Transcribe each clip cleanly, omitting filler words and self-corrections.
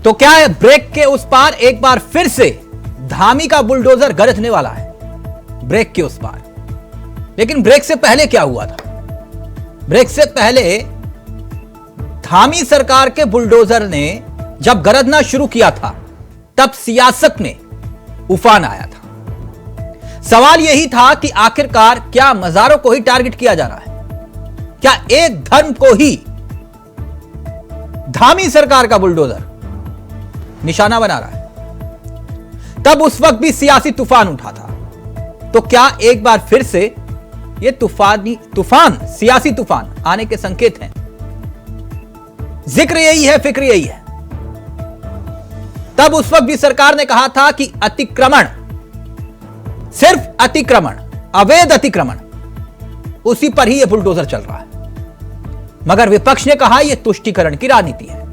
तो क्या है, ब्रेक के उस पार एक बार फिर से धामी का बुलडोजर गरजने वाला है। ब्रेक के उस पार, लेकिन ब्रेक से पहले क्या हुआ था? ब्रेक से पहले धामी सरकार के बुलडोजर ने जब गरजना शुरू किया था, तब सियासत में उफान आया था। सवाल यही था कि आखिरकार क्या मजारों को ही टारगेट किया जा रहा है? क्या एक धर्म को ही धामी सरकार का बुलडोजर निशाना बना रहा है? तब उस वक्त भी सियासी तूफान उठा था। तो क्या एक बार फिर से यह तूफान सियासी तूफान आने के संकेत हैं? जिक्र यही है, फिक्र यही है। तब उस वक्त भी सरकार ने कहा था कि अतिक्रमण, सिर्फ अतिक्रमण, अवैध अतिक्रमण, उसी पर ही यह बुलडोजर चल रहा है। मगर विपक्ष ने कहा यह तुष्टीकरण की राजनीति है।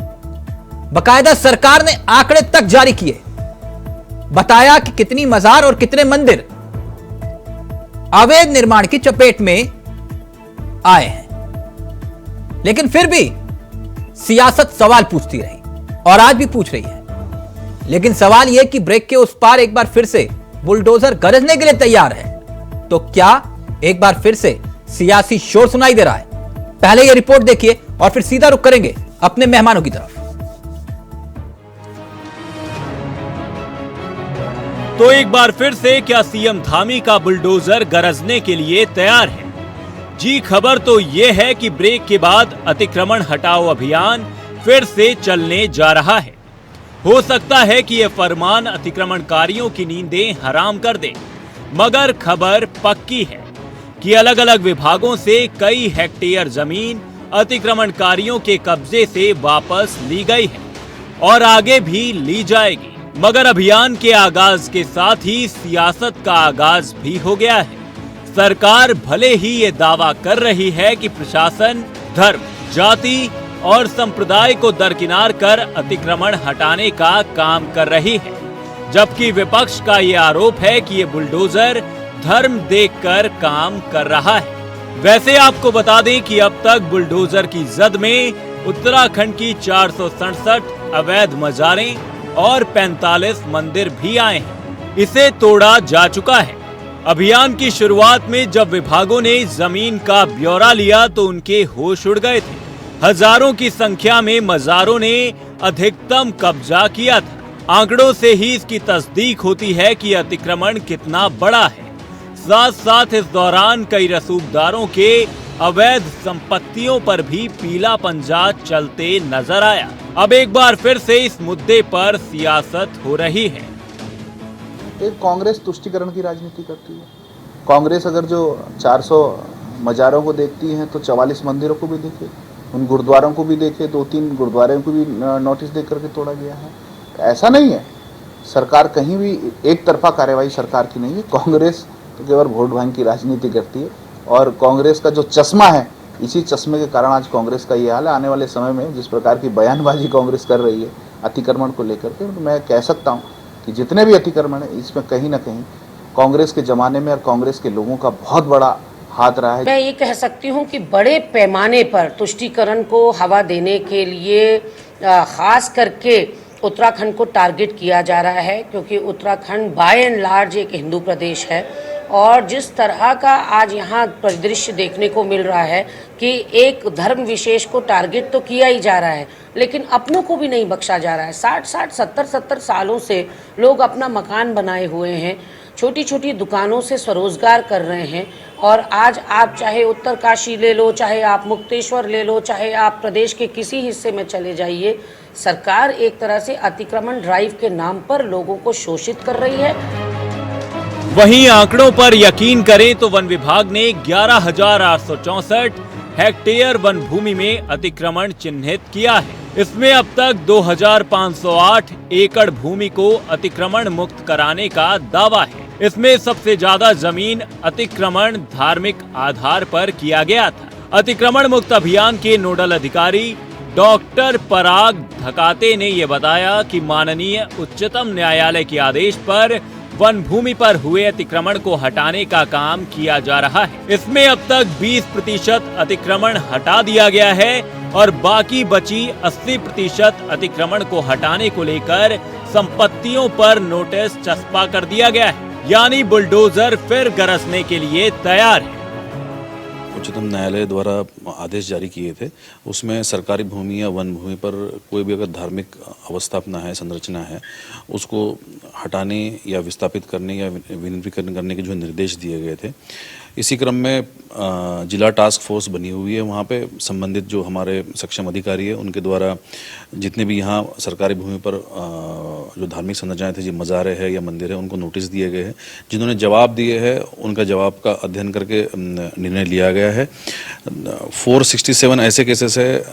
बकायदा सरकार ने आंकड़े तक जारी किए, बताया कि कितनी मजार और कितने मंदिर अवैध निर्माण की चपेट में आए हैं। लेकिन फिर भी सियासत सवाल पूछती रही और आज भी पूछ रही है। लेकिन सवाल यह कि ब्रेक के उस पार एक बार फिर से बुलडोजर गरजने के लिए तैयार है। तो क्या एक बार फिर से सियासी शोर सुनाई दे रहा है? पहले यह रिपोर्ट देखिए और फिर सीधा रुख करेंगे अपने मेहमानों की तरफ। तो एक बार फिर से क्या सीएम धामी का बुलडोजर गरजने के लिए तैयार है? जी, खबर तो यह है कि ब्रेक के बाद अतिक्रमण हटाओ अभियान फिर से चलने जा रहा है। हो सकता है कि यह फरमान अतिक्रमणकारियों की नींदें हराम कर दे, मगर खबर पक्की है कि अलग अलग विभागों से कई हेक्टेयर जमीन अतिक्रमणकारियों के कब्जे से वापस ली गई है और आगे भी ली जाएगी। मगर अभियान के आगाज के साथ ही सियासत का आगाज भी हो गया है। सरकार भले ही ये दावा कर रही है कि प्रशासन धर्म, जाति और संप्रदाय को दरकिनार कर अतिक्रमण हटाने का काम कर रही है, जबकि विपक्ष का ये आरोप है कि ये बुलडोजर धर्म देखकर काम कर रहा है। वैसे आपको बता दें कि अब तक बुलडोजर की जद में उत्तराखंड की 467 अवैध मजारें और 45 मंदिर भी आए हैं। इसे तोड़ा जा चुका है। अभियान की शुरुआत में जब विभागों ने जमीन का ब्यौरा लिया तो उनके होश उड़ गए थे। हजारों की संख्या में मजारों ने अधिकतम कब्जा किया था। आंकड़ों से ही इसकी तस्दीक होती है कि अतिक्रमण कितना बड़ा है। साथ साथ इस दौरान कई रसूखदारों के अवैध संपत्तियों पर भी पीला पंजा चलते नजर आया। अब एक बार फिर से इस मुद्दे पर सियासत हो रही है। एक कांग्रेस तुष्टीकरण की राजनीति करती है। कांग्रेस अगर जो 400 मजारों को देखती है तो 44 मंदिरों को भी देखे, उन गुरुद्वारों को भी देखे, 2-3 गुरुद्वारों को भी नोटिस दे करके तोड़ा गया है। ऐसा नहीं है, सरकार कहीं भी एक तरफा कार्यवाही सरकार की नहीं है। कांग्रेस तो केवल वोट बैंक की राजनीति करती है और कांग्रेस का जो चश्मा है, इसी चश्मे के कारण आज कांग्रेस का ये हाल है। आने वाले समय में जिस प्रकार की बयानबाजी कांग्रेस कर रही है अतिक्रमण को लेकर के, तो मैं कह सकता हूँ कि जितने भी अतिक्रमण है इसमें कहीं ना कहीं कांग्रेस के ज़माने में और कांग्रेस के लोगों का बहुत बड़ा हाथ रहा है। मैं ये कह सकती हूँ कि बड़े पैमाने पर तुष्टीकरण को हवा देने के लिए खास करके उत्तराखंड को टारगेट किया जा रहा है, क्योंकि उत्तराखंड बाय एंड लार्ज एक हिंदू प्रदेश है और जिस तरह का आज यहाँ परिदृश्य देखने को मिल रहा है कि एक धर्म विशेष को टारगेट तो किया ही जा रहा है, लेकिन अपनों को भी नहीं बख्शा जा रहा है। 60-60, 70-70 सालों से लोग अपना मकान बनाए हुए हैं, छोटी छोटी दुकानों से स्वरोजगार कर रहे हैं और आज आप चाहे उत्तरकाशी ले लो, चाहे आप मुक्तेश्वर ले लो, चाहे आप प्रदेश के किसी हिस्से में चले जाइए, सरकार एक तरह से अतिक्रमण ड्राइव के नाम पर लोगों को शोषित कर रही है। वहीं आंकड़ों पर यकीन करें तो वन विभाग ने 11,864 हेक्टेयर वन भूमि में अतिक्रमण चिन्हित किया है। इसमें अब तक 2,508 एकड़ भूमि को अतिक्रमण मुक्त कराने का दावा है। इसमें सबसे ज्यादा जमीन अतिक्रमण धार्मिक आधार पर किया गया था। अतिक्रमण मुक्त अभियान के नोडल अधिकारी डॉक्टर पराग धकाते ने यह बताया कि माननीय उच्चतम न्यायालय के आदेश पर वन भूमि पर हुए अतिक्रमण को हटाने का काम किया जा रहा है। इसमें अब तक 20% अतिक्रमण हटा दिया गया है और बाकी बची 80% अतिक्रमण को हटाने को लेकर संपत्तियों पर नोटिस चस्पा कर दिया गया है, यानी बुलडोजर फिर गरजने के लिए तैयार है। उच्चतम न्यायालय द्वारा आदेश जारी किए थे, उसमें सरकारी भूमि या वन भूमि पर कोई भी अगर धार्मिक अवस्थापना है, संरचना है, उसको हटाने या विस्थापित करने या विनिर्माण करने के जो निर्देश दिए गए थे, इसी क्रम में जिला टास्क फोर्स बनी हुई है। वहाँ पे संबंधित जो हमारे सक्षम अधिकारी है उनके द्वारा जितने भी यहाँ सरकारी भूमि पर जो धार्मिक संरचनाएं थे, जो मज़ारे है या मंदिर है, उनको नोटिस दिए गए हैं। जिन्होंने जवाब दिए हैं उनका जवाब का अध्ययन करके निर्णय लिया गया है। 467 ऐसे केसेस है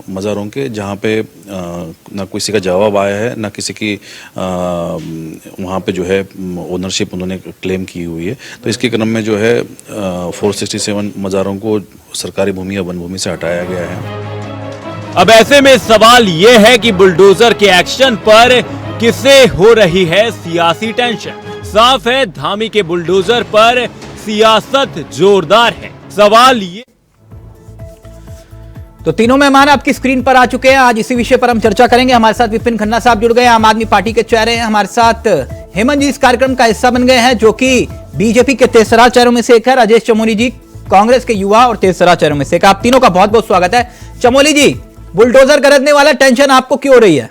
मज़ारों के जहाँ पे ना किसी का जवाब आया है, ना किसी की वहाँ पे जो है ओनरशिप उन्होंने क्लेम की हुई है। तो इसके क्रम में जो है 467 मज़ारों को सरकारी भूमि या वन भूमि से हटाया गया है। अब ऐसे में सवाल ये है कि बुलडोजर के एक्शन पर किसे हो रही है सियासी टेंशन। साफ है धामी के बुलडोजर पर सियासत जोरदार है। सवाल ये, तो तीनों मेहमान आपकी स्क्रीन पर आ चुके हैं। आज इसी विषय पर हम चर्चा करेंगे। हमारे साथ विपिन खन्ना साहब जुड़ गए, आम आदमी पार्टी के चेहरे हैं। हमारे साथ हेमंत जी इस कार्यक्रम का हिस्सा बन गए हैं, जो कि बीजेपी के तेसरा चेहरों में से एक है। राजेश चमोली जी कांग्रेस के युवा और तेसरा चेहरों में से एक। आप तीनों का बहुत बहुत स्वागत है। चमोली जी, बुलडोजर गरजने वाला टेंशन आपको क्यों हो रही है?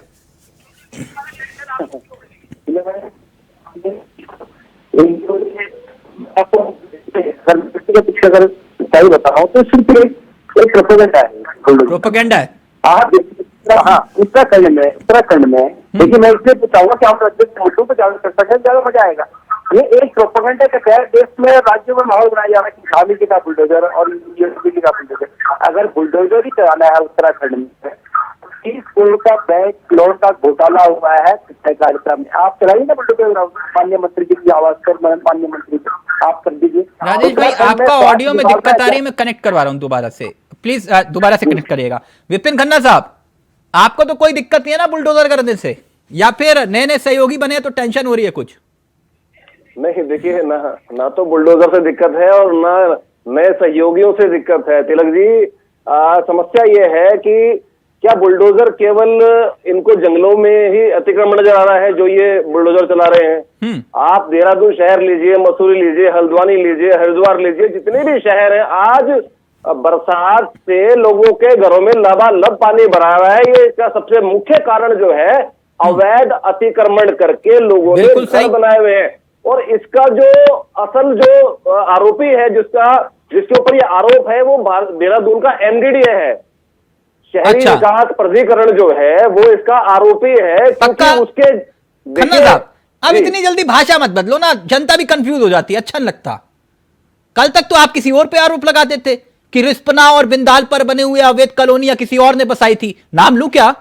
सही बताऊं तो सिर्फ एक प्रोपेगेंडा है। प्रोपेगेंडा है। आप हाँ, उत्तराखंड में देखिए, मैं इसलिए पूछाऊंगा कि हम मुद्दों पर ज्यादा चर्चा करें, ज्यादा मजा आएगा। ये एक प्रोपेगेंडा के तहत देश में, राज्यों में माहौल बनाया जा रहा है कि धामी का बुलडोजर और यूपी का बुलडोजर। अगर बुलडोजर ही चलाना है उत्तराखंड में, 30 करोड़ का बैंक लोन का घोटाला हुआ है कार्यक्रम में, आप चलाइए ना बुलडोजर। माननीय मंत्री जी की आवाज पर, माननीय मंत्री आप कर दीजिए। राजेश भाई, आपका ऑडियो में दिक्कत आ रही है, मैं कनेक्ट करवा रहा हूँ दोबारा से, प्लीज दोबारा से कनेक्ट करिएगा। विपिन खन्ना साहब, आपको तो कोई दिक्कत नहीं है ना बुलडोजर करने से, या फिर नए नए सहयोगी बने तो टेंशन हो रही है कुछ? नहीं, देखिए ना तो बुलडोजर से दिक्कत है और ना नए सहयोगियों से दिक्कत है। तिलक जी, समस्या ये है कि क्या बुलडोजर केवल इनको जंगलों में ही अतिक्रमण नजर आ रहा है जो ये बुलडोजर चला रहे हैं? आप देहरादून शहर लीजिए, मसूरी लीजिए, हल्द्वानी लीजिए, हरिद्वार लीजिए, जितने भी शहर हैं, आज बरसात से लोगों के घरों में लबालब पानी भरा हुआ है। ये इसका सबसे मुख्य कारण जो है अवैध अतिक्रमण करके लोगों ने घर बनाए हुए हैं। और इसका जो असल जो आरोपी है, जिसके ऊपर ये आरोप है, वो देहरादून का एमडीडीए है। शहरी विकास प्राधिकरण जो है वो इसका आरोपी है, क्योंकि उसके खन्ना साहब, अब इतनी जल्दी भाषा मत बदलो ना, जनता भी कंफ्यूज हो जाती है, अच्छा नहीं लगता। कल तक तो आप किसी और पे आरोप लगाते थे कि रिस्पना और बिंदाल पर बने हुए अवैध कॉलोनियां किसी और ने बसाई थी। नाम लू क्या?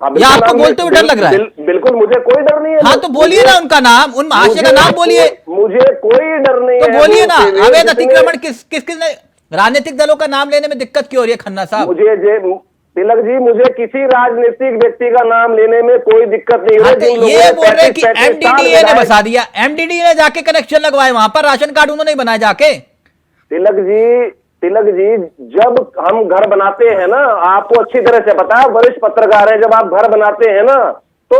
या आपको बोलते हुए डर लग रहा है? बिल्कुल, मुझे कोई डर नहीं है। हाँ तो बोलिए ना उनका नाम, उन महाशय का नाम बोलिए। मुझे कोई डर नहीं है तो बोलिए ना। अवैध अतिक्रमण किसने, राजनीतिक दलों का नाम लेने में दिक्कत क्यों हो रही है खन्ना साहब? तिलक जी, मुझे किसी राजनीतिक व्यक्ति का नाम लेने में कोई दिक्कत नहीं है। ये बोल रहे कि एमडीडीए ने बसा दिया, एमडीडीए ने जाके कनेक्शन लगवाए, वहां पर राशन कार्ड उन्होंने ही बनाए जाके। तिलक जी, जब हम घर बनाते हैं ना, आपको अच्छी तरह से पता है, वरिष्ठ पत्रकार है, जब आप घर बनाते हैं ना तो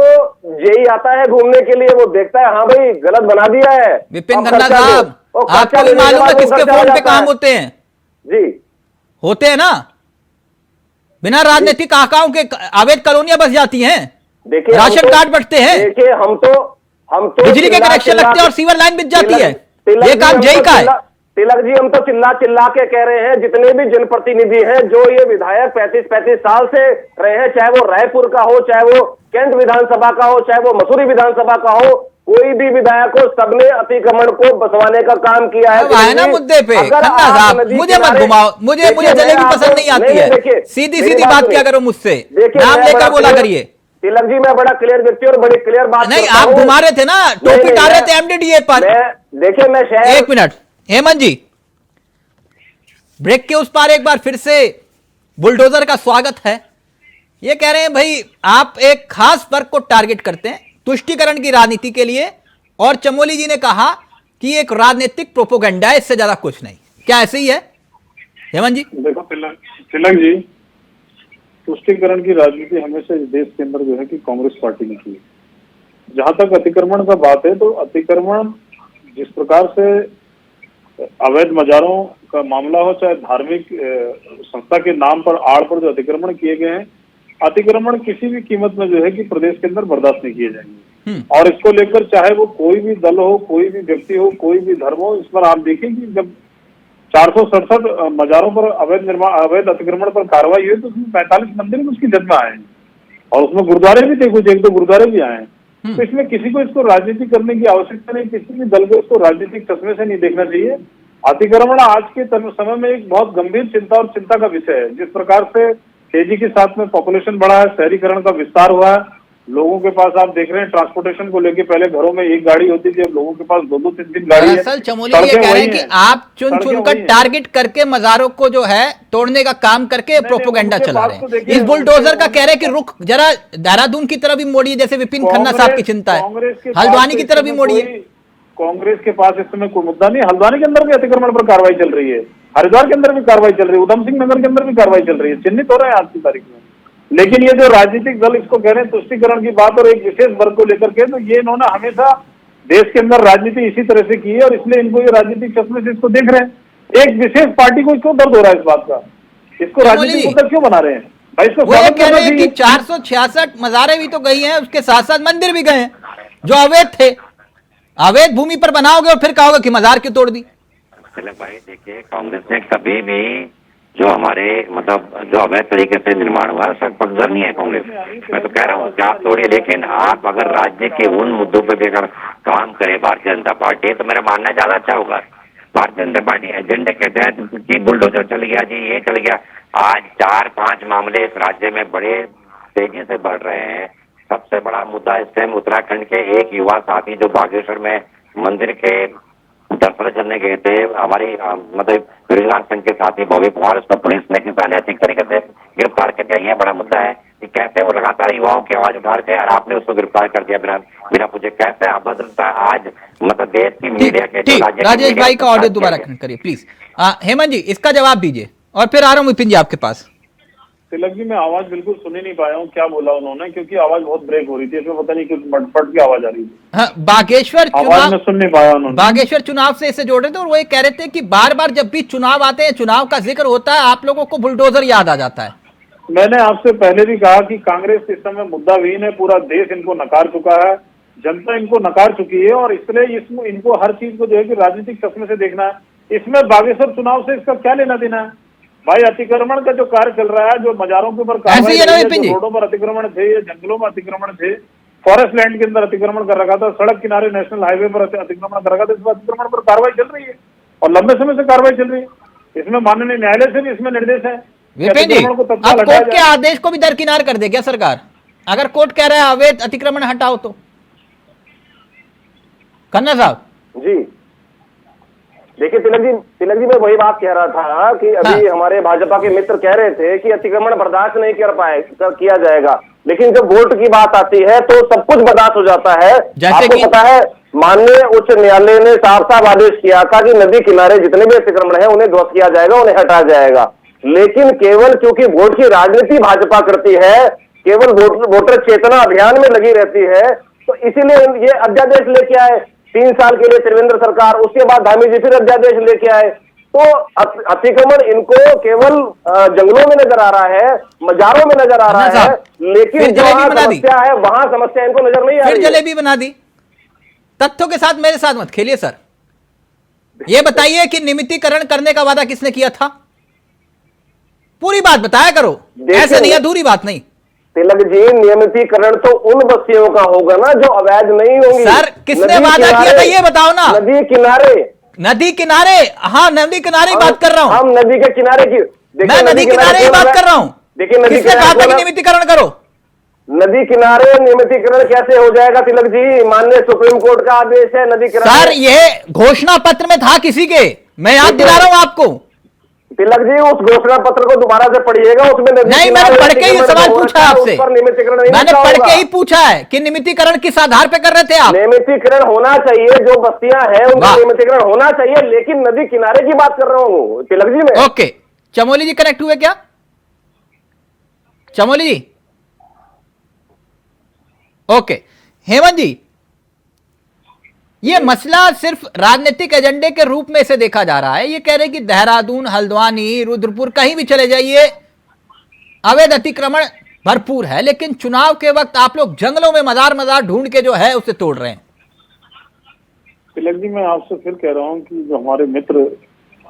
जेई आता है घूमने के लिए, वो देखता है हाँ भाई गलत बना दिया है। विपिन खन्ना साहब, आपको भी मालूम है किसके फोन पे काम होते हैं? जी होते हैं ना, बिना राजनीतिक आकाओं के अवैध कॉलोनियां बस जाती हैं। देखिए, राशन कार्ड बंटते हैं, देखिए हम तो बिजली के कनेक्शन लगते हैं और सीवर लाइन बिछ जाती है। ये काम जेई का है। तिलक जी, हम तो चिल्ला के कह रहे हैं, जितने भी जनप्रतिनिधि हैं, जो ये विधायक 35 साल से रहे हैं, चाहे वो रायपुर का हो, चाहे वो कैंट विधानसभा का हो, चाहे वो मसूरी विधानसभा का हो, कोई भी विधायक हो, सबने अतिक्रमण को बसवाने का काम किया है। ना मुद्दे पे खन्ना साहब, मुझे मत घुमाओ, मुझे जलेबी पसंद नहीं आती है। सीधी बात क्या करो मुझसे, नाम लेकर बोला करिए। तिलक जी, मैं बड़ा क्लियर व्यक्ति और बड़ी क्लियर बात नहीं, आप घुमा रहे थे ना, टोपी डाल रहे थे एमडीडीए पर। देखिए, मैं शहर, एक मिनट हेमंत जी, ब्रेक के उस पार एक बार फिर से बुलडोजर का स्वागत है। ये कह रहे हैं भाई, आप एक खास वर्ग को टारगेट करते हैं तुष्टीकरण की राजनीति के लिए, और चमोली जी ने कहा कि एक राजनीतिक प्रोपोगंडा है, इससे ज्यादा कुछ नहीं। क्या ऐसे ही है हेमंत जी? देखो तिलक जी, तुष्टीकरण की राजनीति हमेशा इस देश के अंदर जो है कि कांग्रेस पार्टी ने की है। जहां तक अतिक्रमण का बात है, तो अतिक्रमण जिस प्रकार से अवैध मजारों का मामला हो, चाहे धार्मिक संस्था के नाम पर आड़ पर जो अतिक्रमण किए गए हैं, अतिक्रमण किसी भी कीमत में जो है कि प्रदेश के अंदर बर्दाश्त नहीं किए जाएंगे। और इसको लेकर चाहे वो कोई भी दल हो, कोई भी व्यक्ति हो, कोई भी धर्म हो, इस पर आप देखें कि जब 467 मजारों पर अवैध अतिक्रमण पर कार्रवाई हुई तो उसमें 45 मंदिर उसकी जद में आए हैं और उसमें गुरुद्वारे भी थे, कुछ 1-2 गुरुद्वारे भी आए हैं। तो इसमें किसी को इसको राजनीति करने की आवश्यकता नहीं, किसी भी दल को इसको राजनीतिक चश्मे से नहीं देखना चाहिए। अतिक्रमण आज के समय में एक बहुत गंभीर चिंता और चिंता का विषय है। जिस प्रकार से तेजी के साथ में पॉपुलेशन बढ़ा है, शहरीकरण का विस्तार हुआ है, लोगों के पास आप देख रहे हैं ट्रांसपोर्टेशन को लेके पहले घरों में एक गाड़ी होती थी, अब लोगों के पास 2-2, 3-3 गाड़ी है। दरअसल चमोली ये कह रहे हैं कि आप चुन कर टारगेट करके मजारों को जो है तोड़ने का काम करके प्रोपोगंडा चला रहे हैं। इस बुलडोजर का कह रहे हैं कि रुख जरा देहरादून की तरफ भी मोड़िए, जैसे विपिन खन्ना साहब की चिंता है, हल्द्वानी की तरफ भी मोड़िए। कांग्रेस के पास इस समय कोई मुद्दा नहीं। हल्द्वानी के अंदर भी अतिक्रमण पर कार्रवाई चल रही है, हरिद्वार के अंदर भी कार्रवाई चल रही है, उधम सिंह नगर के अंदर भी कार्रवाई चल रही है, चिन्हित हो रहे हैं आज की तारीख में। लेकिन ये जो राजनीतिक दल इसको कह रहे हैं तुष्टीकरण की बात और एक विशेष वर्ग को लेकर के, तो ये इन्होंने हमेशा देश के अंदर राजनीति इसी तरह से की है और इसलिए इनको ये राजनीतिक चश्मे से इसको देख रहे हैं। एक विशेष पार्टी को क्यों दर्द हो रहा है इस बात का? इसको राजनीतिक मुद्दा क्यों बना रहे हैं भाई? इसको वो ये कह रहे हैं कि 466 मजारें भी तो गई हैं, उसके साथ साथ मंदिर भी गए हैं जो अवैध थे। अवैध भूमि पर बनाओगे और फिर कहोगे कि मजार क्यों तोड़ दी? भाई देखिए, कांग्रेस ने कभी भी जो हमारे मतलब जो अवैध तरीके से निर्माण हुआ है पक्षधर नहीं है कांग्रेस। मैं तो कह रहा हूँ आप तोड़िए, लेकिन आप अगर राज्य के उन मुद्दों पर भी अगर काम करे भारतीय जनता पार्टी, तो मेरा मानना ज्यादा अच्छा होगा। भारतीय जनता पार्टी एजेंडे के तहत जी बुलडोजर चल गया, जी ये चल गया, आज 4-5 मामले इस राज्य में बड़े तेजी से बढ़ रहे हैं। सबसे बड़ा मुद्दा इस टाइम उत्तराखंड के एक युवा साथी जो बागेश्वर में मंदिर के दर्शन करने गए थे, हमारी मतलब रोजगार संघ के साथी बॉबी कुमार, उसको पुलिस ने किस अनैतिक तरीके से गिरफ्तार कर दिया। यह बड़ा मुद्दा है कि कैसे वो लगातार युवाओं की आवाज उठा रहे थे और आपने उसको गिरफ्तार कर दिया बिना पूछे। कैसे आप बदलता आज मतलब देश की मीडिया के राजेश भाई का ऑडियो दोबारा करिए प्लीज। हेमंत जी इसका जवाब दीजिए और फिर आ रहा हूँ विपिन जी आपके पास। तिलक जी मैं आवाज बिल्कुल सुन ही नहीं पाया हूँ क्या बोला उन्होंने, क्योंकि आवाज बहुत ब्रेक हो रही थी, इसमें पता नहीं कुछ मटपट की आवाज आ रही थी। हाँ, बागेश्वर आवाज में सुन नहीं पाया उन्होंने। बागेश्वर चुनाव से इसे जोड़ रहे थे और वो ये कह रहे थे कि बार बार जब भी चुनाव आते हैं, चुनाव का जिक्र होता है, आप लोगों को बुलडोजर याद आ जाता है। मैंने आपसे पहले भी कहा कि कांग्रेस इस समय मुद्दाविहीन है, पूरा देश इनको नकार चुका है, जनता इनको नकार चुकी है और इसलिए इनको हर चीज को जो है कि राजनीतिक चश्मे से देखना है। इसमें बागेश्वर चुनाव से इसका क्या लेना देना है भाई? अतिक्रमण का जो कार्य चल रहा है, जो मजारों के ऊपर रोडों पर अतिक्रमण थे, जंगलों में अतिक्रमण थे, फॉरेस्ट लैंड के अंदर अतिक्रमण कर रखा था, सड़क किनारे नेशनल हाईवे पर अतिक्रमण कर रखा था, इस पर अतिक्रमण पर कार्रवाई चल रही है और लंबे समय से कार्रवाई चल रही है। इसमें माननीय न्यायालय से भी इसमें निर्देश है। विपिन जी अब कोर्ट के आदेश को भी दरकिनार कर दे क्या सरकार? अगर कोर्ट कह रहा है अवैध अतिक्रमण हटाओ तो? खन्ना साहब जी देखिए तिलक जी मैं वही बात कह रहा था कि अभी हमारे भाजपा के मित्र कह रहे थे कि अतिक्रमण बर्दाश्त नहीं किया जाएगा, लेकिन जब वोट की बात आती है तो सब कुछ बर्दाश्त हो जाता है। आपको पता है माननीय उच्च न्यायालय ने साफ आदेश किया था कि नदी किनारे जितने भी अतिक्रमण है उन्हें ध्वस्त किया जाएगा, उन्हें हटाया जाएगा। लेकिन केवल क्योंकि वोट की राजनीति भाजपा करती है, केवल वोटर चेतना अभियान में लगी रहती है, तो इसीलिए ये अध्यादेश लेके आए 3 साल के लिए त्रिवेंद्र सरकार, उसके बाद धामी जी फिर अध्यादेश लेके आए। तो अतिक्रमण इनको केवल जंगलों में नजर आ रहा है, मजारों में नजर आ रहा है, लेकिन जहां समस्या है वहां समस्या इनको नजर नहीं आ रही। फिर जलेबी बना दी। तथ्यों के साथ मेरे साथ मत खेलिए सर। ये बताइए कि नियमितीकरण करने का वादा किसने किया था? पूरी बात बताया करो, ऐसे नहीं अधूरी बात नहीं। तिलक जी नियमितीकरण तो उन बस्तियों का होगा ना जो अवैध नहीं होंगी। सर किसने वादा किया था ये बताओ ना। नदी किनारे हाँ नदी किनारे की बात कर रहा हूँ। हम नदी के किनारे की मैं नदी किनारे की बात कर रहा हूँ। देखिए नदी किसने कहा था कि नियमितीकरण करो? नदी किनारे नियमितीकरण कैसे हो जाएगा तिलक जी? माननीय सुप्रीम कोर्ट का आदेश है नदी किनारे। सर ये घोषणा पत्र में था किसी के, मैं याद दिला रहा हूँ आपको। तिलक जी उस घोषणा पत्र को दोबारा से पढ़िएगा, उसमें नहीं, मैंने पढ़ के ही सवाल पूछा आपसे, मैंने पढ़ के ही होगा। पूछा है कि नियमितीकरण किस आधार पे कर रहे थे आप? नियमितीकरण होना चाहिए, जो बस्तियां हैं उनका वाह। नियमितीकरण होना चाहिए, लेकिन नदी किनारे की बात कर रहा हूँ तिलक जी मैं। ओके, चमोली जी कनेक्ट हुए क्या? चमोली जी, ओके। हेमंत जी, ये मसला सिर्फ राजनीतिक एजेंडे के रूप में इसे देखा जा रहा है। ये कह रहे हैं कि देहरादून, हल्द्वानी, रुद्रपुर कहीं भी चले जाइए अवैध अतिक्रमण भरपूर है, लेकिन चुनाव के वक्त आप लोग जंगलों में मजार ढूंढ के जो है उसे तोड़ रहे हैं। तिलक जी, मैं आपसे फिर कह रहा हूँ कि जो हमारे मित्र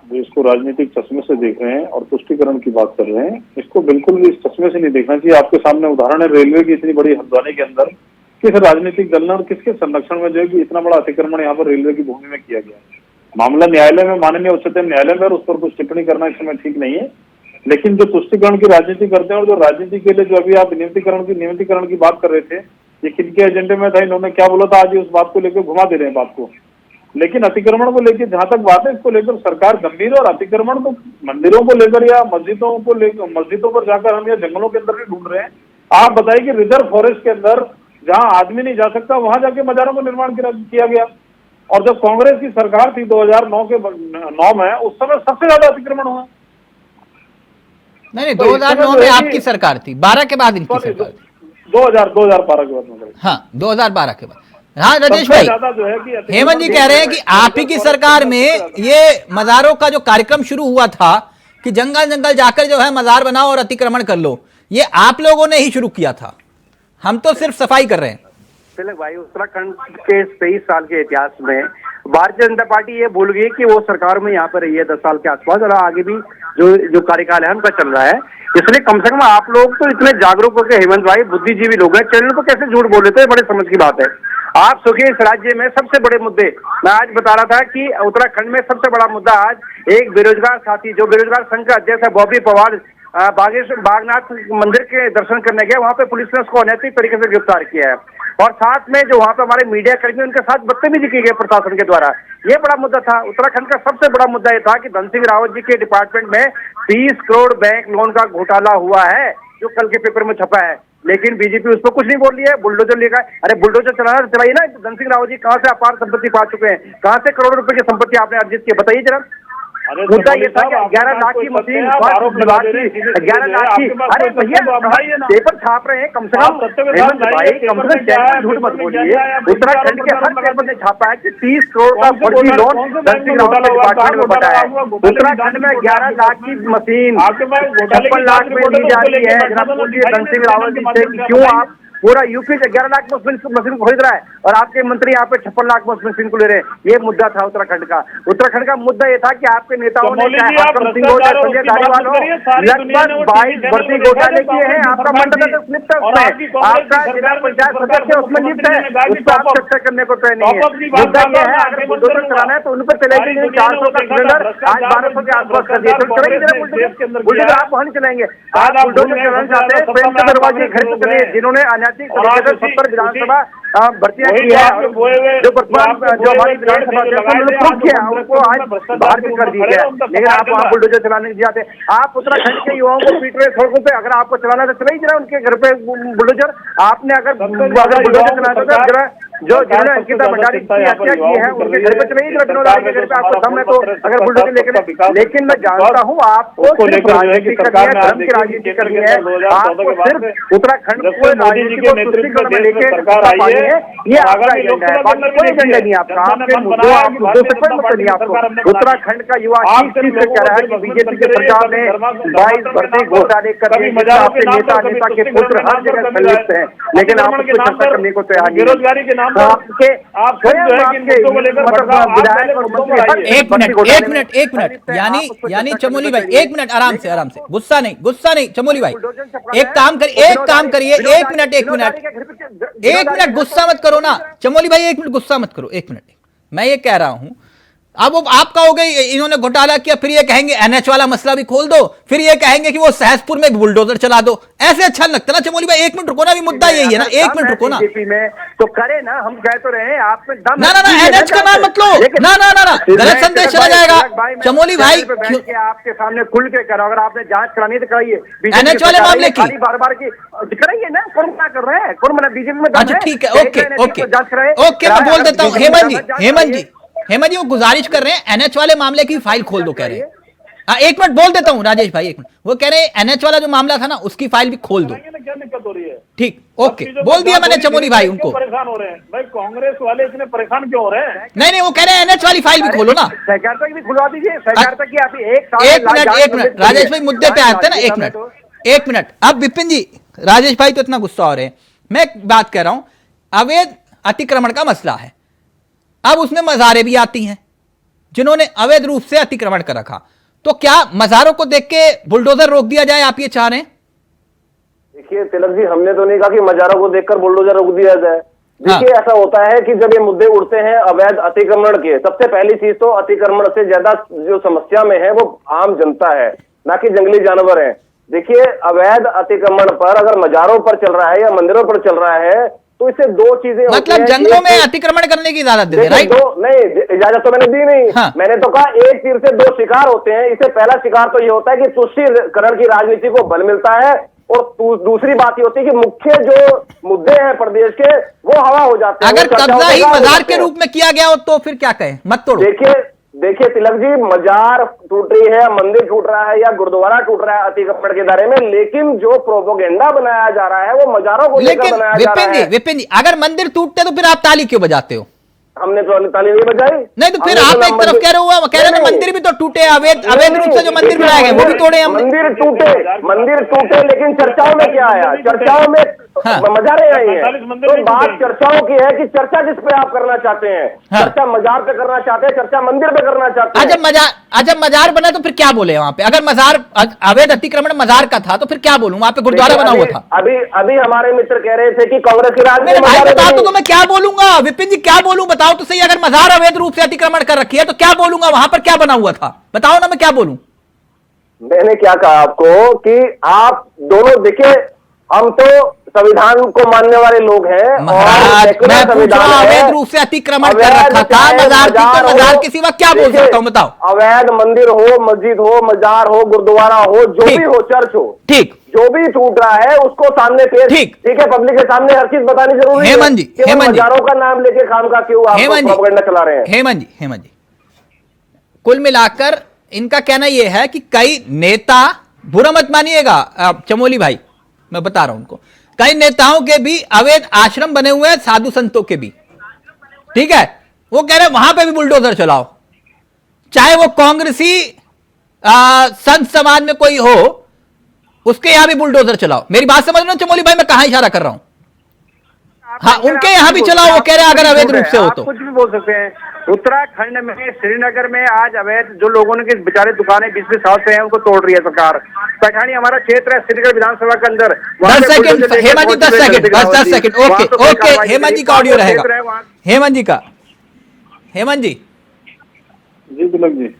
जो इसको राजनीतिक चश्मे से देख रहे हैं और तुष्टीकरण की बात कर रहे हैं, इसको बिल्कुल भी इस चश्मे से नहीं देखना चाहिए। आपके सामने उदाहरण है रेलवे की, इतनी बड़ी हल्द्वानी के अंदर किस राजनीतिक दल ने और किसके संरक्षण में जो है कि इतना बड़ा अतिक्रमण यहाँ पर रेलवे की भूमि में किया गया है। मामला न्यायालय में, माननीय उच्चतम न्यायालय में, और उस पर कुछ टिप्पणी करना इस समय ठीक नहीं है। लेकिन जो तुष्टीकरण की राजनीति करते हैं और जो राजनीति के लिए जो अभी आप नियमितीकरण की बात कर रहे थे, ये किनके एजेंडे में था, इन्होंने क्या बोला था, आज ये उस बात को लेकर घुमा दे रहे हैं बात को। लेकिन अतिक्रमण को लेकर जहां तक बात है, इसको लेकर सरकार गंभीर है। और अतिक्रमण तो मंदिरों को लेकर या मस्जिदों पर जाकर हम या जंगलों के अंदर भी ढूंढ रहे हैं। आप बताइए कि रिजर्व फॉरेस्ट के अंदर जहां आदमी नहीं जा सकता, वहां जाके मजारों का निर्माण किया गया। और जब कांग्रेस की सरकार थी 2009 में, उस समय सबसे ज्यादा अतिक्रमण हुआ। नहीं, 2009 में आपकी सरकार थी, 12 के बाद इनकी सरकार थी। 2012 के बाद, हाँ 2012 के बाद। हाँ राजेश भाई, हेमंत जी कह रहे हैं कि आप ही की सरकार में ये मजारों का जो कार्यक्रम शुरू हुआ था कि जंगल जाकर जो है मजार बनाओ और अतिक्रमण कर लो, ये आप लोगों ने ही शुरू किया था, हम तो सिर्फ सफाई कर रहे हैं। तिलक भाई, उत्तराखंड के 23 साल के इतिहास में भारतीय जनता पार्टी ये भूल गई कि वो सरकार में यहाँ पर रही है 10 साल के आसपास, और आगे भी जो कार्यकाल है उनका चल रहा है। इसलिए कम से कम आप लोग तो इतने जागरूक होकर, हेमंत भाई बुद्धिजीवी लोग हैं, चैनल को कैसे झूठ बोल लेते हैं, बड़े समझ की बात है। आप सोचिए, इस राज्य में सबसे बड़े मुद्दे, मैं आज बता रहा था कि उत्तराखंड में सबसे बड़ा मुद्दा आज एक बेरोजगार साथी, जो बेरोजगार संघ का अध्यक्ष है बॉबी पवार, बागनाथ मंदिर के दर्शन करने गया, वहां पे पुलिस ने उसको अनैतिक तरीके से गिरफ्तार किया है। और साथ में जो वहां पे हमारे मीडिया कर्मी, उनके साथ बदतमीजी की गई प्रशासन के द्वारा, ये बड़ा मुद्दा था। उत्तराखंड का सबसे बड़ा मुद्दा ये था कि धन सिंह रावत जी के डिपार्टमेंट में 30 करोड़ बैंक लोन का घोटाला हुआ है, जो कल के पेपर में छपा है। लेकिन बीजेपी उस पर कुछ नहीं बोल रही है, बुलडोजर लेकर। अरे बुलडोजर चलाना चलाइए ना। धन सिंह रावत जी कहाँ से अपार संपत्ति पा चुके हैं, कहाँ से करोड़ों रुपए की संपत्ति आपने अर्जित की, बताइए जरा। मुद्दा ये था कि 11 लाख की मशीन, 11 लाख की, अरे भैया पेपर छाप रहे हैं, कम से कम झूठ मत बोलिए। उत्तराखंड के हर पेपर ने छापा है कि 30 करोड़ का फर्जी लोन धन सिंह रावत के डिपार्टमेंट में बताया है। उत्तराखंड में 11 लाख की मशीन 56 लाख में दी जा रही है। जरा पूछिए धन सिंह रावत जी से कि क्यों आप पूरा यूपी से 11 लाख मशीन को खरीद रहा है और आपके मंत्री यहाँ पे 56 लाख मशीन को ले रहे हैं। ये मुद्दा था उत्तराखंड का। उत्तराखंड का मुद्दा ये था कि आपके नेताओं ने लगभग 22 भर्ती घोटाले किए हैं। आपका मंडल लिप्त है उसमें, आपका जिला पंचायत सदस्य उसमें लिप्त है, उस पर आप चर्चा करने को तय नहीं है। मुद्दा ये है, अगर बुलडोजर चलाना है तो उन पर चलेगी। 400 का सिलेंडर आज 1200 के आसपास कर दिए, तो चलेंगे बुलडोजर, आप वहां नहीं चलाएंगे। आप बुलडोजर चलाना चाहते हैं, प्रेम के दरवाजे घर पे चलिए, जिन्होंने 70 विधानसभा भर्तियां की है, जो वर्तमान जो हमारी विधानसभा किया उनको आज बाहर भी कर दिया गया। लेकिन आप वहाँ बुलडोजर चलाने नहीं जाते। आप उत्तराखंड के युवाओं को पीट रहे सड़कों पे, अगर आपको चलाना तो चला ही जरा उनके घर पे बुलडोजर। आपने अगर बुलडोजर चलाना था जरा जो जिन्होंने अंकिता भंडारी की हत्या की है उनके घर पे चले ही जरा, विनोद राय के घर पे आपको दम है तो अगर बुलडोजर लेकर। लेकिन मैं जानता हूँ आपको सिर्फ राजनीति करनी है, धर्म की राजनीति करनी है, आपको सिर्फ उत्तराखंड को राजनीति को तुष्टीकरण में लेके पानी है, ये आपका एजेंडा है। बाकी कोई एजेंडा नहीं आपका, आपके मुद्दों से कोई मतलब नहीं आपको। उत्तराखंड का युवा चीज से कह रहा है कि बीजेपी की सरकार ने 22 भर्ती घोटाले कर दिए, आपके नेता के पुत्र हर जगह संलिप्त है, लेकिन आप उसको चर्चा करने को तैयार नहीं। बेरोजगारी के नाम आपके आप एक मिनट यानी चमोली भाई, एक मिनट आराम से गुस्सा नहीं चमोली भाई, एक काम करिए 1 मिनट गुस्सा मत करो ना चमोली भाई, 1 मिनट गुस्सा मत करो। 1 मिनट मैं ये कह रहा हूं अब वो आप कहोगे इन्होंने घोटाला किया, फिर ये कहेंगे एनएच वाला मसला भी खोल दो, फिर ये कहेंगे कि वो सहसपुर में बुलडोजर चला दो। ऐसे अच्छा लगता ना चमोली भाई, 1 मिनट रुको ना, अभी मुद्दा यही है ना, 1 मिनट रुको ना। बीजेपी में तो करे ना, हम कह तो रहे हैं आप में दम ना ना ना, एनएच का नाम मत लो, ना ना ना ना, गलत संदेश चला जाएगा चमोली भाई। आपके सामने खुल के करो, अगर आपने जांच करानी तो कराइए। एनएच वाले मामले की बार बार की कराइए ना, कौन क्या कर रहे हैं, कौन मना बीजेपी में? अच्छा ठीक है, ओके ओके ओके, मैं बोल देता हूँ। हेमंत जी वो गुजारिश कर रहे हैं एनएच वाले मामले की फाइल खोल दो, कह रहे हैं। हाँ 1 मिनट बोल देता हूँ राजेश भाई, 1 मिनट। वो कह रहे हैं एनएच वाला जो मामला था ना उसकी फाइल भी खोल दो। क्या दिक्कत हो रही है? ठीक, ओके, बोल दिया मैंने चमोली भाई उनको। परेशान हो रहे हैं भाई, कांग्रेस वाले इतने परेशान क्यों हो रहे हैं? नहीं वो कह रहे हैं एनएच वाली फाइल भी खोलो ना। सहकारिता की भी खुलवा दीजिए, सहकारिता की आप एक मिनट राजेश भाई, मुद्दे पे आते हैं ना, 1 मिनट। अब विपिन जी, राजेश भाई तो इतना गुस्सा हो रहे हैं, मैं एक बात कह रहा हूं, अवैध अतिक्रमण का मसला है। अब उसमें मज़ारें भी आती हैं जिन्होंने अवैध रूप से अतिक्रमण कर रखा, तो क्या मज़ारों को देख के बुलडोजर रोक दिया जाए, आप ये चाह रहे हैं? देखिए तिलक जी, हमने तो नहीं कहा कि मजारों को देखकर बुलडोजर रोक दिया जाए। देखिए ऐसा होता है कि जब ये मुद्दे उठते हैं अवैध अतिक्रमण के, सबसे पहली चीज तो अतिक्रमण से ज्यादा जो समस्या में है वो आम जनता है, ना कि जंगली जानवर है। देखिए अवैध अतिक्रमण पर अगर मजारों पर चल रहा है या मंदिरों पर चल रहा है तो इससे 2 चीजें मतलब जंगलों में अतिक्रमण करने की इजाजत दे, राइट? नहीं, इजाजत तो मैंने दी नहीं। हाँ। मैंने तो कहा एक तीर से 2 शिकार होते हैं। इससे पहला शिकार तो ये होता है कि तुष्टीकरण की राजनीति को बल मिलता है, और दूसरी बात ये होती है कि मुख्य जो मुद्दे हैं प्रदेश के वो हवा हो जाते हैं। अगर कब्जा ही मजार के रूप में किया गया हो तो फिर क्या कहें, मत तोड़ो। देखिए तिलक जी, मजार टूट रही है, मंदिर टूट रहा है या गुरुद्वारा टूट रहा है अतिक्रमण के दायरे में, लेकिन जो प्रोपोगेंडा बनाया जा रहा है वो मजारों को लेकर बनाया जा रहा है। विपिन जी, अगर मंदिर टूटते तो फिर आप ताली क्यों बजाते हो? हमने तो ताली नहीं बजाई। नहीं तो फिर आप एक तरफ कह रहे हो, कह रहे हो मंदिर भी तो टूटे, अवैध रूप से जो मंदिर बनाए गए वो भी तोड़े हमने। मंदिर टूटे लेकिन चर्चाओं में क्या आया? चर्चाओं में मजारें आई हैं। तो बात चर्चाओं की है कि चर्चा जिस पे आप करना चाहते हैं, चर्चा मजार पे करना चाहते हैं, चर्चा मंदिर पे करना चाहते हैं। जब मजार बना तो फिर क्या बोले वहां पे? अगर मजार अवैध अतिक्रमण मजार का था तो फिर क्या बोलूं? वहां पे गुरुद्वारा बना हुआ था। अभी हमारे मित्र कह रहे थे कि कांग्रेस की राजनीति बता दो तो मैं क्या बोलूंगा? विपिन जी क्या बोलूं, बताओ तो सही। अगर मजार अवैध रूप से अतिक्रमण कर रखी है तो क्या बोलूंगा? वहां पर क्या बना हुआ था बताओ ना, मैं क्या बोलूं? मैंने क्या कहा आपको कि आप दोनों देखिए, हम तो संविधान को मानने वाले लोग हैं और मैं पूछ रहा हूं, अवैध रूप से अतिक्रमण कर रखा था, मजार की तो मजार के सिवा क्या बोल सकता हूं बताओ? अवैध मंदिर हो, मस्जिद हो, मजार हो, गुरुद्वारा हो, जो भी हो, चर्च हो, ठीक, जो भी टूट रहा है उसको सामने पेश, ठीक है, पब्लिक के सामने हर चीज बतानी जरूरी है। हेमंत जी, मजारों का नाम लेके खामखा क्यों आप प्रोपेगेंडा चला रहे हैं? हेमंत जी, कुल मिलाकर इनका कहना यह है कि कई नेता, बुरा मत मानिएगा चमोली भाई, मैं बता रहा हूं उनको, कई नेताओं के भी अवैध आश्रम बने हुए हैं, साधु संतों के भी, ठीक है। वो कह रहे हैं वहां पे भी बुलडोजर चलाओ, चाहे वो कांग्रेसी संत समाज में कोई हो, उसके यहां भी बुलडोजर चलाओ। मेरी बात समझ रहे हो चमोली भाई, मैं कहां इशारा कर रहा हूं? हाँ, उनके यहां भी चलाओ, वो कह रहे हैं अगर अवैध रूप से हो तो। कुछ भी बोल सकते हैं। उत्तराखंड में, श्रीनगर में आज अवैध जो लोगों ने के बेचारे दुकानें 20-20 साल से हैं उनको तोड़ रही है सरकार। पैठानी हमारा क्षेत्र है, श्रीनगर विधानसभा के अंदर। 10 सेकंड हेमंत जी, 10 सेकंड बस, 10 सेकंड। ओके हेमंत जी का ऑडियो रहेगा। हेमंत जी का, हेमंत जी जी तिलक जी,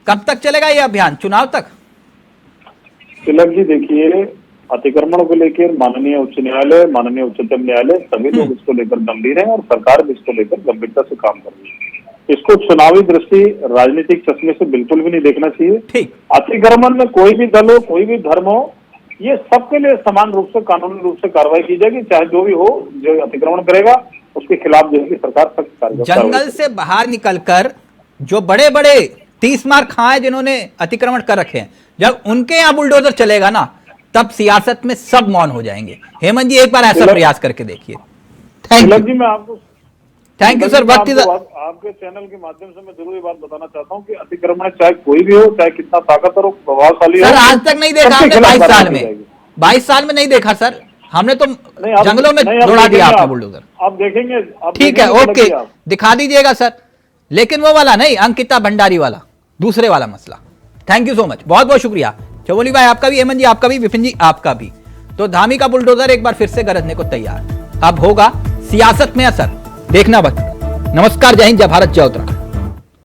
कब तक चलेगा ये अभियान? चुनाव तक? तिलक जी देखिए, अतिक्रमण को लेकर माननीय उच्च न्यायालय, माननीय उच्चतम न्यायालय, सभी लोग इसको लेकर गंभीर हैं और सरकार भी इसको लेकर गंभीरता से काम कर रही है। इसको चुनावी दृष्टि, राजनीतिक चश्मे से बिल्कुल भी नहीं देखना चाहिए। ठीक, अतिक्रमण में कोई भी दल हो, कोई भी धर्म हो, ये सबके लिए समान रूप से कानूनी रूप से कार्रवाई की जाएगी। चाहे जो भी हो, जो अतिक्रमण करेगा उसके खिलाफ जो है सरकार सख्त कार्रवाई। जंगल से बाहर निकलकर जो बड़े बड़े 30 मार खाए जिन्होंने अतिक्रमण कर रखे हैं, जब उनके यहाँ बुलडोजर चलेगा ना, तब सियासत में सब मौन हो जाएंगे। हेमंत जी एक बार ऐसा प्रयास करके देखिए। थैंक यू जी, मैं आपको थैंक यू सर। आपके चैनल के माध्यम से मैं जरूर ये बात बताना चाहता हूँ कि अतिक्रमण चाहे कोई भी हो, चाहे कितना ताकतवर हो, प्रभावशाली हो, सर आज तक नहीं देखा हमने 22 साल में, 22 साल में नहीं देखा सर हमने तो, जंगलों में दौड़ा दिया आपने बुलडोजर। आप देखेंगे, ठीक है, ओके, दिखा दीजिएगा सर, लेकिन वो वाला नहीं, अंकिता भंडारी वाला, दूसरे वाला मसला। थैंक यू सो मच, बहुत बहुत शुक्रिया चमोली भाई, आपका भी, हेमंत जी आपका भी, विपिन जी आपका भी। तो धामी का बुलडोजर एक बार फिर से गरजने को तैयार। अब होगा सियासत में असर, देखना बस। नमस्कार, जय हिंद, जय भारत, जय उत्तराखंड।